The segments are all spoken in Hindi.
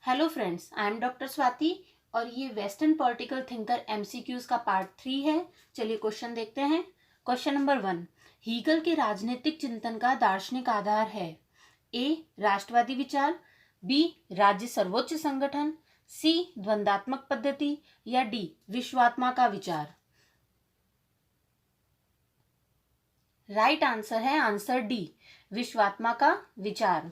Hello friends, I am doctor Swati और ये वेस्टर्न पॉलिटिकल थिंकर एमसीक्यूज का पार्ट 3 है। चलिए क्वेश्चन देखते हैं। क्वेश्चन नंबर 1, हीगल के राजनीतिक चिंतन का दार्शनिक आधार है। ए, राष्ट्रवादी विचार, बी, राज्य सर्वोच्च संगठन, सी, द्वंद्वात्मक पद्धति या डी, विश्वात्मा का विचार। राइट आंसर है आंसर डी, विश्वात्मा का विचार।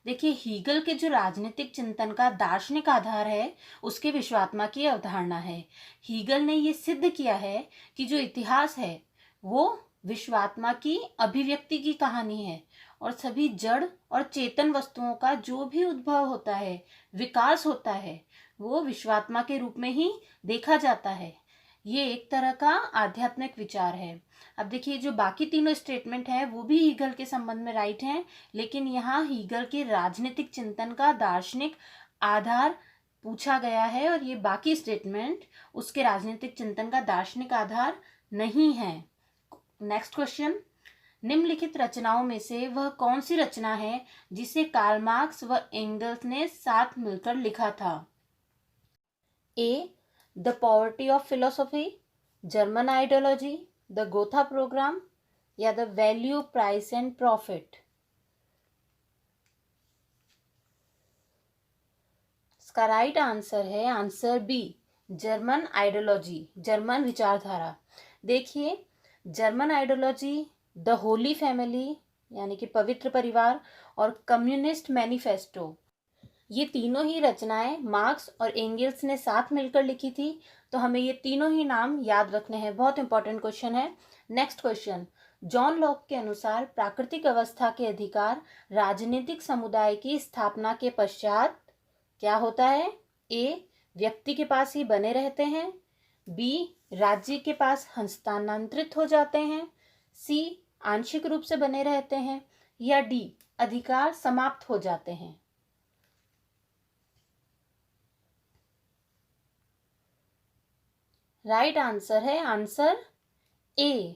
देखिए, हीगल के जो राजनीतिक चिंतन का दार्शनिक आधार है उसके विश्वात्मा की अवधारणा है। हीगल ने ये सिद्ध किया है कि जो इतिहास है वो विश्वात्मा की अभिव्यक्ति की कहानी है और सभी जड़ और चेतन वस्तुओं का जो भी उद्भव होता है, विकास होता है, वो विश्वात्मा के रूप में ही देखा जाता है। ये एक तरह का आध्यात्मिक विचार है। अब देखिए, जो बाकी तीनों स्टेटमेंट है वो भी हीगल के संबंध में राइट हैं, लेकिन यहाँ हीगल के राजनीतिक चिंतन का दार्शनिक आधार पूछा गया है और ये बाकी स्टेटमेंट उसके राजनीतिक चिंतन का दार्शनिक आधार नहीं है। नेक्स्ट क्वेश्चन, निम्नलिखित रचनाओं में से वह कौन सी रचना है जिसे कार्ल मार्क्स व एंगल्स ने साथ मिलकर लिखा था? A, the poverty of philosophy, German ideology, the Gotha programme या the value, price and profit. इसका राइट आंसर है answer B, German ideology, German विचारधारा। देखिए, German ideology, the holy family यानी कि पवित्र परिवार और कम्युनिस्ट मैनिफेस्टो, ये तीनों ही रचनाएं मार्क्स और एंगल्स ने साथ मिलकर लिखी थी। तो हमें ये तीनों ही नाम याद रखने हैं। बहुत इंपॉर्टेंट क्वेश्चन है। नेक्स्ट क्वेश्चन, जॉन लॉक के अनुसार प्राकृतिक अवस्था के अधिकार राजनीतिक समुदाय की स्थापना के पश्चात क्या होता है? ए, व्यक्ति के पास ही बने रहते हैं, बी, राज्य के पास हस्तांतरित हो जाते हैं, सी, आंशिक रूप से बने रहते हैं या डी, अधिकार समाप्त हो जाते हैं। राइट आंसर है आंसर ए,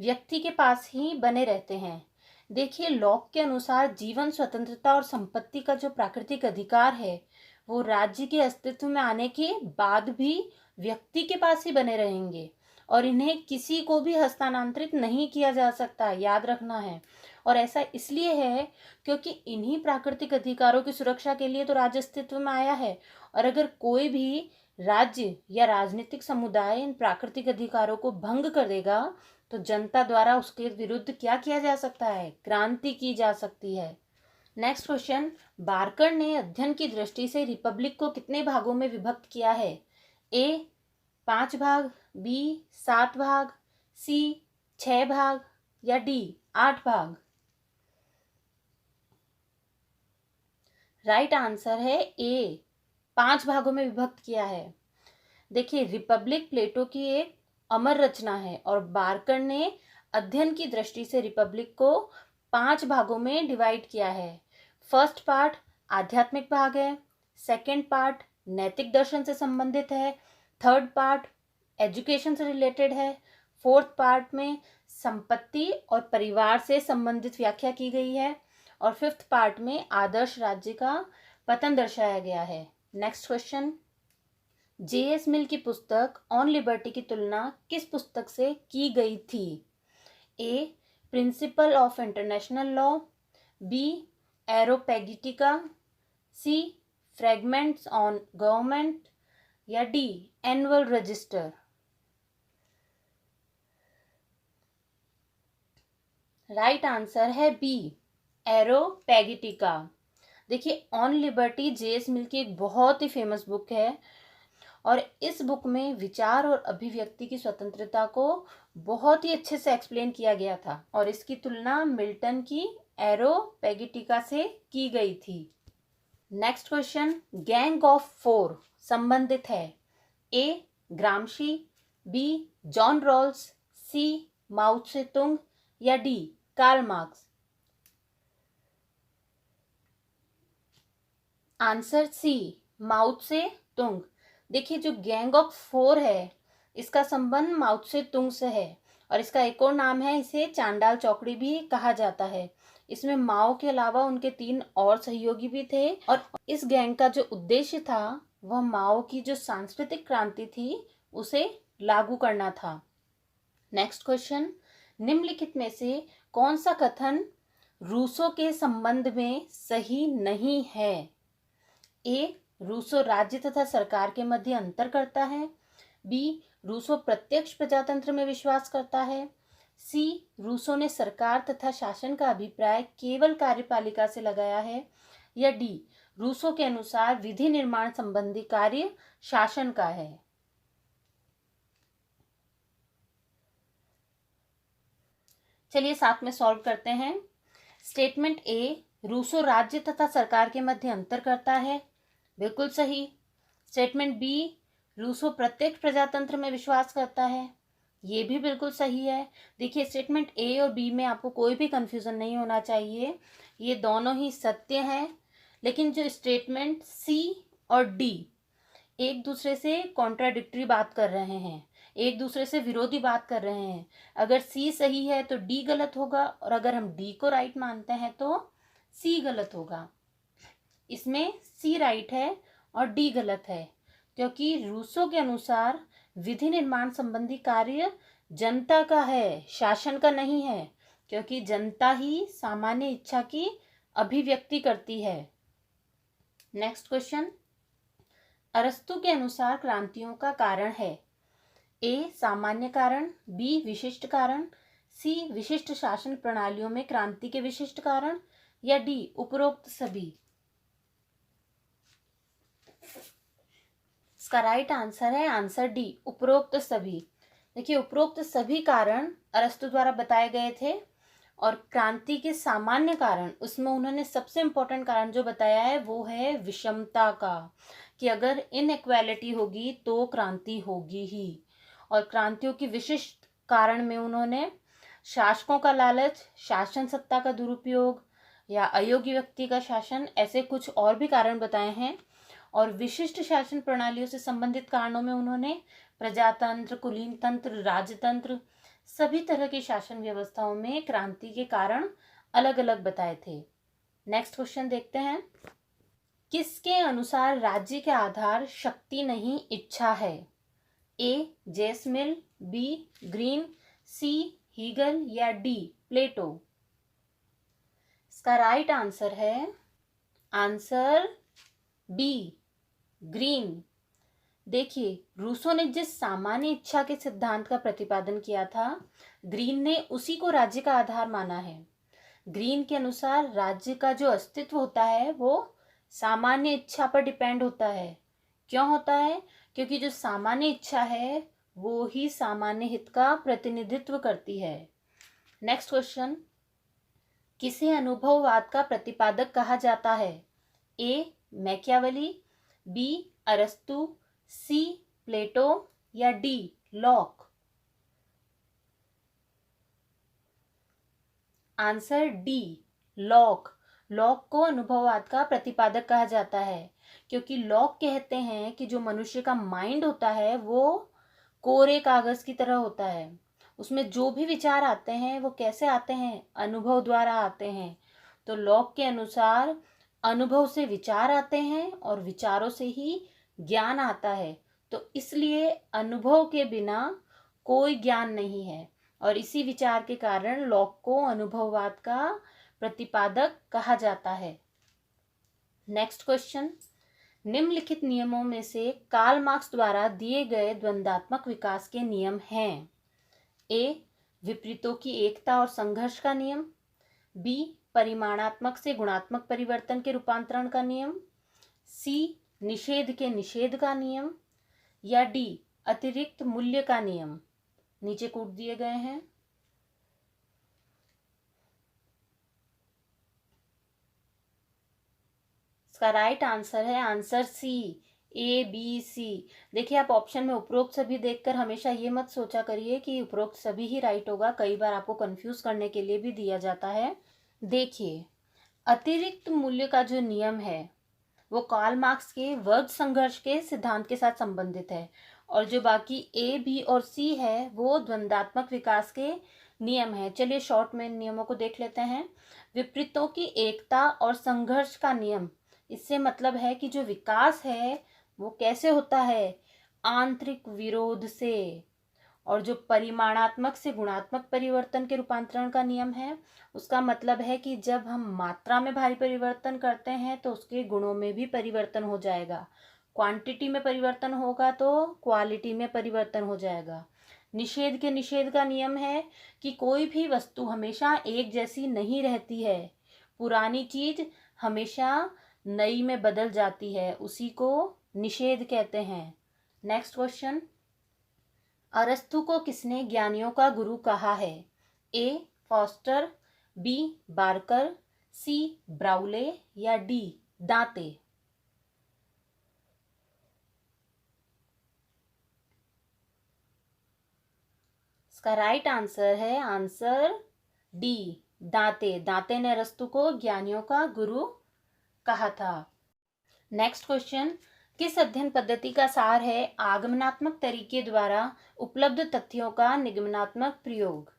व्यक्ति के पास ही बने रहते हैं। देखिए, लॉक के अनुसार जीवन, स्वतंत्रता और संपत्ति का जो प्राकृतिक अधिकार है वो राज्य के अस्तित्व में आने के बाद भी व्यक्ति के पास ही बने रहेंगे और इन्हें किसी को भी हस्तांतरित नहीं किया जा सकता, याद रखना है। और ऐसा इसलिए है क्योंकि इन्हीं प्राकृतिक अधिकारों की सुरक्षा के लिए तो राज्य अस्तित्व में आया है। और अगर कोई भी राज्य या राजनीतिक समुदाय इन प्राकृतिक अधिकारों को भंग कर देगा तो जनता द्वारा उसके विरुद्ध क्या किया जा सकता है? क्रांति की जा सकती है। नेक्स्ट क्वेश्चन, बार्कर ने अध्ययन की दृष्टि से रिपब्लिक को कितने भागों में विभक्त किया है? ए, 5 भाग, बी, 7 भाग, सी, 6 भाग या डी, 8 भाग। राइट आंसर है ए, 5 भागों में विभक्त किया है। देखिए, रिपब्लिक प्लेटो की एक अमर रचना है और बार्कर ने अध्ययन की दृष्टि से रिपब्लिक को 5 भागों में डिवाइड किया है। फर्स्ट पार्ट आध्यात्मिक भाग है, सेकंड पार्ट नैतिक दर्शन से संबंधित है, थर्ड पार्ट एजुकेशन से रिलेटेड है, फोर्थ पार्ट में संपत्ति और परिवार से संबंधित व्याख्या की गई है और फिफ्थ पार्ट में आदर्श राज्य का पतन दर्शाया गया है। Next question, JS. मिल की पुस्तक ऑन लिबर्टी की तुलना किस पुस्तक से की गई थी? A, principle of international law, B, Areopagitica, C, fragments on government या D, annual register. Right answer है बी, एरोपेगिटिका। देखिए, ऑन लिबर्टी जे.एस. मिल की एक बहुत ही फेमस बुक है और इस बुक में विचार और अभिव्यक्ति की स्वतंत्रता को बहुत ही अच्छे से एक्सप्लेन किया गया था और इसकी तुलना मिल्टन की एरोपेगिटिका से की गई थी। नेक्स्ट क्वेश्चन, गैंग ऑफ 4 संबंधित है। A, Gramsci, B, John Rawls, C, Mao Tse Tung या D, Karl Marx. Answer C, Mao Tse Tung. देखिए, जो गैंग ऑफ 4 है इसका संबंध माओ त्से तुंग से है और इसका एक और नाम है, इसे चांडाल चौकड़ी भी कहा जाता है। इसमें माओ के अलावा उनके 3 और सहयोगी भी थे और इस गैंग का जो उद्देश्य था वह माओ की जो सांस्कृतिक क्रांति थी उसे लागू करना था। नेक्स्ट क्वेश्चन, निम्नलिखित में से कौन सा कथन रूसो के संबंध में सही नहीं है? ए, रूसो राज्य तथा सरकार के मध्य अंतर करता है। बी, रूसो प्रत्यक्ष प्रजातंत्र में विश्वास करता है। सी, रूसो ने सरकार तथा शासन का अभिप्राय केवल कार्यपालिका से लगाया है। या डी, रूसो के अनुसार विधि निर्माण संबंधी कार्य शासन का है। चलिए साथ में सॉल्व करते हैं। स्टेटमेंट ए, रूसो राज्य तथा सरकार के मध्य अंतर करता है, बिल्कुल सही। स्टेटमेंट बी, रूसो प्रत्यक्ष प्रजातंत्र में विश्वास करता है, ये भी बिल्कुल सही है। देखिए स्टेटमेंट ए और बी में आपको कोई भी कंफ्यूजन नहीं होना चाहिए, ये दोनों ही सत्य हैं। लेकिन जो स्टेटमेंट सी और डी एक दूसरे से कॉन्ट्राडिक्टरी बात कर रहे हैं, एक दूसरे से विरोधी बात कर रहे हैं। अगर सी सही है तो डी गलत होगा और अगर हम डी को राइट मानते हैं तो सी गलत होगा। इसमें सी राइट है और डी गलत है, क्योंकि रूसो के अनुसार विधि निर्माण संबंधी कार्य जनता का है, शासन का नहीं है, क्योंकि जनता ही सामान्य इच्छा की अभिव्यक्ति करती है। नेक्स्ट क्वेश्चन, अरस्तु के अनुसार क्रांतियों का कारण है। ए, सामान्य कारण। बी, विशिष्ट कारण। सी, विशिष्ट शासन प्रणालियों में क्रांति के विशिष्ट कारण। या डी, उपरोक्त सभी। इसका राइट आंसर है आंसर डी, उपरोक्त सभी। देखिए उपरोक्त सभी कारण अरस्तु द्वारा बताए गए थे और क्रांति के सामान्य कारण उसमें उन्होंने सबसे इंपॉर्टेंट कारण जो बताया है वो है विषमता का, कि अगर इनइक्वालिटी होगी तो क्रांति होगी ही। और क्रांतियों की विशिष्ट कारण में उन्होंने शासकों का लालच, शासन सत्ता का दुरुपयोग या अयोग्य व्यक्ति का शासन, ऐसे कुछ और भी कारण बताए हैं। और विशिष्ट शासन प्रणालियों से संबंधित कारणों में उन्होंने प्रजातंत्र, कुलीन तंत्र, राजतंत्र, सभी तरह की शासन व्यवस्थाओं में क्रांति के कारण अलग अलग बताए थे। नेक्स्ट क्वेश्चन देखते हैं। किसके अनुसार राज्य के आधार शक्ति नहीं इच्छा है? A, J S Mill. B, Green. C, Hegel. या डी, प्लेटो। इसका राइट आंसर है आंसर बी, ग्रीन। देखिए रूसो ने जिस सामान्य इच्छा के सिद्धांत का प्रतिपादन किया था, ग्रीन ने उसी को राज्य का आधार माना है। ग्रीन के अनुसार राज्य का जो अस्तित्व होता है वो सामान्य इच्छा पर डिपेंड होता है। क्यों होता है? क्योंकि जो सामान्य इच्छा है वो ही सामान्य हित का प्रतिनिधित्व करती है। नेक्स्ट क्वेश्चन, किसे अनुभववाद का प्रतिपादक कहा जाता है? ए, मैकियावेली। बी, अरस्तु। सी, प्लेटो। या D, lock. Answer D, lock. Lock को अनुभववाद का प्रतिपादक कहा जाता है, क्योंकि लॉक कहते हैं कि जो मनुष्य का माइंड होता है वो कोरे कागज की तरह होता है। उसमें जो भी विचार आते हैं वो कैसे आते हैं? अनुभव द्वारा आते हैं। तो लॉक के अनुसार अनुभव से विचार आते हैं और विचारों से ही ज्ञान आता है। तो इसलिए अनुभव के बिना कोई ज्ञान नहीं है और इसी विचार के कारण लॉक को अनुभववाद का प्रतिपादक कहा जाता है। नेक्स्ट क्वेश्चन, निम्नलिखित नियमों में से कार्ल मार्क्स द्वारा दिए गए द्वंद्वात्मक विकास के नियम हैं। ए, विपरीतों की एकता और संघर्ष का नियम। बी, परिमाणात्मक से गुणात्मक परिवर्तन के रूपांतरण का नियम। सी, निषेध के निषेध का नियम। या डी, अतिरिक्त मूल्य का नियम। नीचे कोड दिए गए हैं। इसका राइट आंसर है आंसर सी, ए, बी, सी। देखिए आप ऑप्शन में उपरोक्त सभी देखकर हमेशा ये मत सोचा करिए कि उपरोक्त सभी ही राइट होगा, कई बार आपको कंफ्यूज करने के लिए भी दिया जाता है। देखिए अतिरिक्त मूल्य का जो नियम है वो कार्ल मार्क्स के वर्ग संघर्ष के सिद्धांत के साथ संबंधित है और जो बाकी ए, बी और सी है वो द्वंद्वात्मक विकास के नियम है। चलिए शॉर्ट में नियमों को देख लेते हैं। विपरीतों की एकता और संघर्ष का नियम, इससे मतलब है कि जो विकास है वो कैसे होता है, आंतरिक विरोध से। और जो परिमाणात्मक से गुणात्मक परिवर्तन के रूपांतरण का नियम है, उसका मतलब है कि जब हम मात्रा में भारी परिवर्तन करते हैं तो उसके गुणों में भी परिवर्तन हो जाएगा। क्वांटिटी में परिवर्तन होगा तो क्वालिटी में परिवर्तन हो जाएगा। निषेध के निषेध का नियम है कि कोई भी वस्तु हमेशा एक जैसी नहीं रहती है। पुरानी चीज हमेशा नई में बदल जाती है, उसी को निषेध कहते हैं। नेक्स्ट क्वेश्चन, अरस्तु को किसने ज्ञानियों का गुरु कहा है? ए फॉस्टर, बी बार्कर, सी ब्राउले या डी दांते? इसका राइट आंसर है आंसर डी, दांते। दांते ने अरस्तु को ज्ञानियों का गुरु कहा था। नेक्स्ट क्वेश्चन, किस अध्ययन पद्धति का सार है आगमनात्मक तरीके द्वारा उपलब्ध तथ्यों का निगमनात्मक प्रयोग?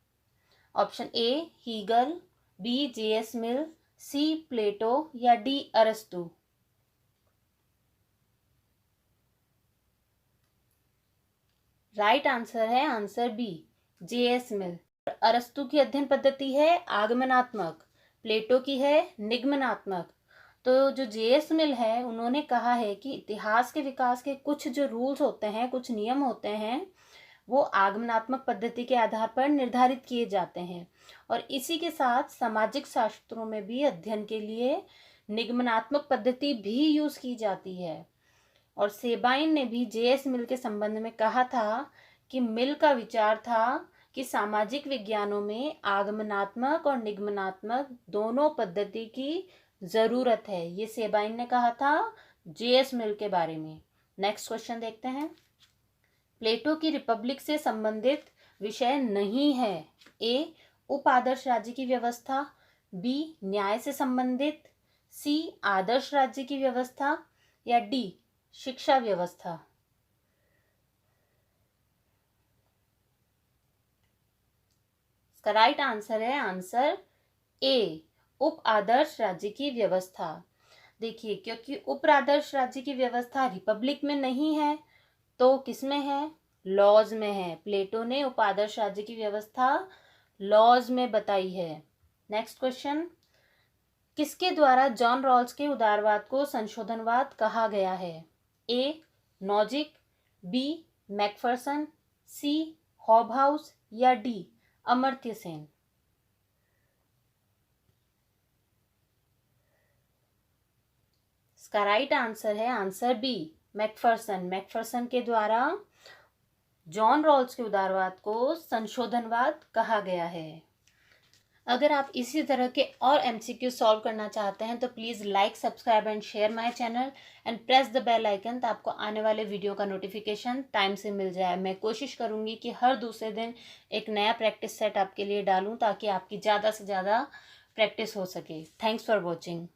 Option A Hegel, B JS Mill, C Plato या डी अरस्तु? राइट आंसर है आंसर बी, जेएस मिल। अरस्तु की अध्ययन पद्धति है आगमनात्मक, प्लेटो की है निगमनात्मक। तो जो जेएस मिल है उन्होंने कहा है कि इतिहास के विकास के कुछ जो रूल्स होते हैं, कुछ नियम होते हैं, वो आगमनात्मक पद्धति के आधार पर निर्धारित किए जाते हैं। और इसी के साथ सामाजिक शास्त्रों में भी अध्ययन के लिए निगमनात्मक पद्धति भी यूज की जाती है। और सेबाइन ने भी जेएस मिल के संबंध में कहा था कि मिल का विचार था कि सामाजिक विज्ञानों में आगमनात्मक और निगमनात्मक दोनों पद्धति की जरूरत है। ये सेबाइन ने कहा था जेएस मिल के बारे में। नेक्स्ट क्वेश्चन देखते हैं। प्लेटो की रिपब्लिक से संबंधित विषय नहीं है। ए उप आदर्श राज्य की व्यवस्था, बी न्याय से संबंधित, सी आदर्श राज्य की व्यवस्था या डी शिक्षा व्यवस्था? इसका राइट आंसर है आंसर ए, उप आदर्श राज्य की व्यवस्था। देखिए, क्योंकि उप आदर्श राज्य की व्यवस्था रिपब्लिक में नहीं है तो किसमें है, लॉज में है। प्लेटो ने उप आदर्श राज्य की व्यवस्था लॉज में बताई है। नेक्स्ट क्वेश्चन, किसके द्वारा जॉन रॉल्स के उदारवाद को संशोधनवाद कहा गया है? ए नॉजिक, बी मैकफरसन, सी हॉबहाउस या डी अमर्त्य सेन? इसका राइट आंसर है आंसर बी, मैकफरसन। मैकफरसन के द्वारा जॉन रॉल्स के उदारवाद को संशोधनवाद कहा गया है। अगर आप इसी तरह के और एमसीक्यू सॉल्व करना चाहते हैं तो please like, subscribe and share my channel and press the bell icon, तो आपको आने वाले वीडियो का नोटिफिकेशन टाइम से मिल जाए। मैं कोशिश करूंगी कि हर दूसरे दिन एक नया प्रैक्टिस सेट आपके लिए डालूं ताकि आपकी ज़्यादा से ज़्यादा प्रैक्टिस हो सके। Thanks for watching.